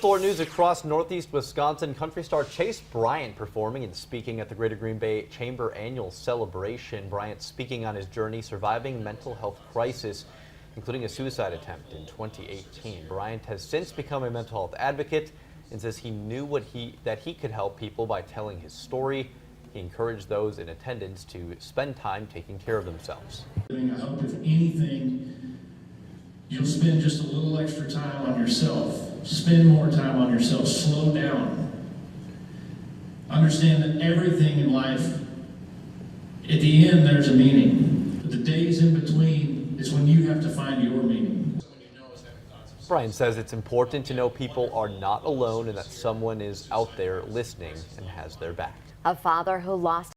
For news across Northeast Wisconsin, country star Chase Bryant performing and speaking at the Greater Green Bay Chamber annual celebration. Bryant speaking on his journey surviving mental health crisis, including a suicide attempt in 2018. Bryant has since become a mental health advocate and says he knew that he could help people by telling his story. He encouraged those in attendance to spend time taking care of themselves. I hope if anything, you'll spend just a little extra time on yourself. Spend more time on yourself. Slow down. Understand that everything in life, at the end, there's a meaning. But the days in between is when you have to find your meaning. Brian says it's important to know people are not alone and that someone is out there listening and has their back. A father who lost